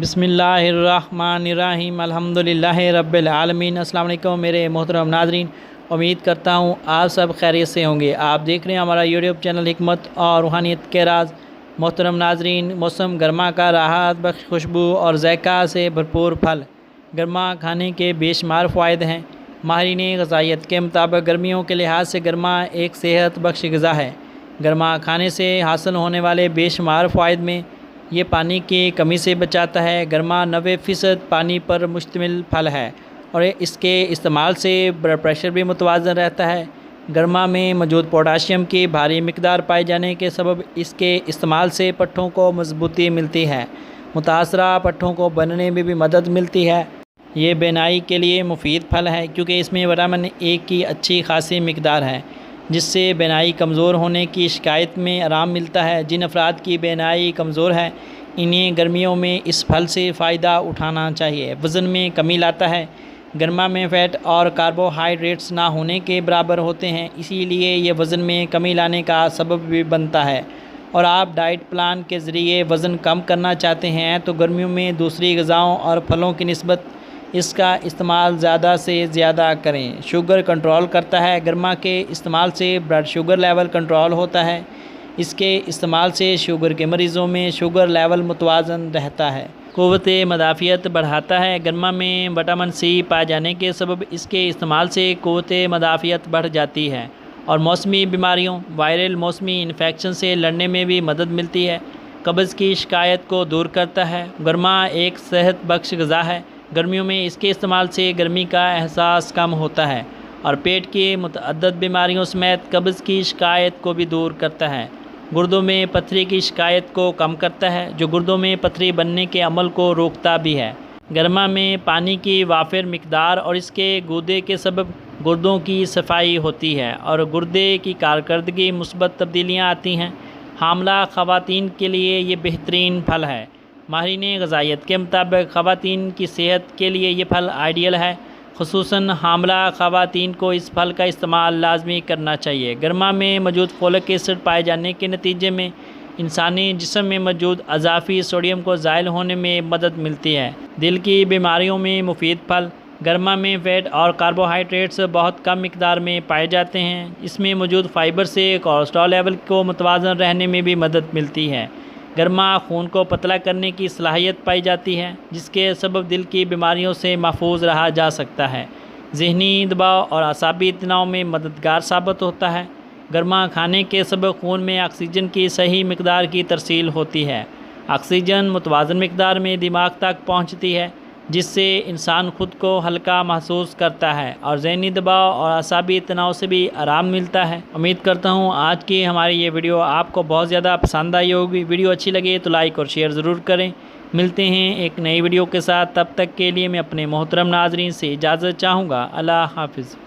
بسم اللہ الرحمن الرحیم الحمدللہ رب العالمین۔ السلام علیکم میرے محترم ناظرین، امید کرتا ہوں آپ سب خیریت سے ہوں گے۔ آپ دیکھ رہے ہیں ہمارا یوٹیوب چینل حکمت اور روحانیت کے راز۔ محترم ناظرین، موسم گرما کا راحت بخش خوشبو اور ذائقہ سے بھرپور پھل گرما کھانے کے بے شمار فوائد ہیں۔ ماہرین غذائیت کے مطابق گرمیوں کے لحاظ سے گرما ایک صحت بخش غذا ہے۔ گرما کھانے سے حاصل ہونے والے بے شمار فوائد میں یہ پانی کی کمی سے بچاتا ہے۔ گرما 90% پانی پر مشتمل پھل ہے اور اس کے استعمال سے بلڈ پریشر بھی متوازن رہتا ہے۔ گرما میں موجود پوٹاشیم کی بھاری مقدار پائے جانے کے سبب اس کے استعمال سے پٹھوں کو مضبوطی ملتی ہے۔ متاثرہ پٹھوں کو بننے میں بھی مدد ملتی ہے۔ یہ بینائی کے لیے مفید پھل ہے کیونکہ اس میں وٹامن اے کی اچھی خاصی مقدار ہے، جس سے بینائی کمزور ہونے کی شکایت میں آرام ملتا ہے۔ جن افراد کی بینائی کمزور ہے انہیں گرمیوں میں اس پھل سے فائدہ اٹھانا چاہیے۔ وزن میں کمی لاتا ہے۔ گرما میں فیٹ اور کاربوہائیڈریٹس نہ ہونے کے برابر ہوتے ہیں، اسی لیے یہ وزن میں کمی لانے کا سبب بھی بنتا ہے۔ اور آپ ڈائٹ پلان کے ذریعے وزن کم کرنا چاہتے ہیں تو گرمیوں میں دوسری غذاؤں اور پھلوں کی نسبت اس کا استعمال زیادہ سے زیادہ کریں۔ شوگر کنٹرول کرتا ہے۔ گرما کے استعمال سے بلڈ شوگر لیول کنٹرول ہوتا ہے۔ اس کے استعمال سے شوگر کے مریضوں میں شوگر لیول متوازن رہتا ہے۔ قوت مدافعت بڑھاتا ہے۔ گرما میں وٹامن سی پائے جانے کے سبب اس کے استعمال سے قوت مدافعت بڑھ جاتی ہے اور موسمی بیماریوں، وائرل موسمی انفیکشن سے لڑنے میں بھی مدد ملتی ہے۔ قبض کی شکایت کو دور کرتا ہے۔ گرما ایک صحت بخش غذا ہے۔ گرمیوں میں اس کے استعمال سے گرمی کا احساس کم ہوتا ہے اور پیٹ کی متعدد بیماریوں سمیت قبض کی شکایت کو بھی دور کرتا ہے۔ گردوں میں پتھری کی شکایت کو کم کرتا ہے، جو گردوں میں پتھری بننے کے عمل کو روکتا بھی ہے۔ گرما میں پانی کی وافر مقدار اور اس کے گودے کے سبب گردوں کی صفائی ہوتی ہے اور گردے کی کارکردگی مثبت تبدیلیاں آتی ہیں۔ حاملہ خواتین کے لیے یہ بہترین پھل ہے۔ ماہرین غذائیت کے مطابق خواتین کی صحت کے لیے یہ پھل آئیڈیل ہے۔ خصوصاً حاملہ خواتین کو اس پھل کا استعمال لازمی کرنا چاہیے۔ گرما میں موجود فولک ایسڈ پائے جانے کے نتیجے میں انسانی جسم میں موجود اضافی سوڈیم کو زائل ہونے میں مدد ملتی ہے۔ دل کی بیماریوں میں مفید پھل گرما میں فیٹ اور کاربوہائیڈریٹس بہت کم مقدار میں پائے جاتے ہیں۔ اس میں موجود فائبر سے کولیسٹرول لیول کو متوازن رہنے میں بھی مدد ملتی ہے۔ گرما خون کو پتلا کرنے کی صلاحیت پائی جاتی ہے، جس کے سبب دل کی بیماریوں سے محفوظ رہا جا سکتا ہے۔ ذہنی دباؤ اور اعصابی تناؤ میں مددگار ثابت ہوتا ہے۔ گرما کھانے کے سبب خون میں آکسیجن کی صحیح مقدار کی ترسیل ہوتی ہے۔ آکسیجن متوازن مقدار میں دماغ تک پہنچتی ہے، جس سے انسان خود کو ہلکا محسوس کرتا ہے اور ذہنی دباؤ اور اعصابی تناؤ سے بھی آرام ملتا ہے۔ امید کرتا ہوں آج کی ہماری یہ ویڈیو آپ کو بہت زیادہ پسند آئی ہوگی۔ ویڈیو اچھی لگے تو لائک اور شیئر ضرور کریں۔ ملتے ہیں ایک نئی ویڈیو کے ساتھ، تب تک کے لیے میں اپنے محترم ناظرین سے اجازت چاہوں گا۔ اللہ حافظ۔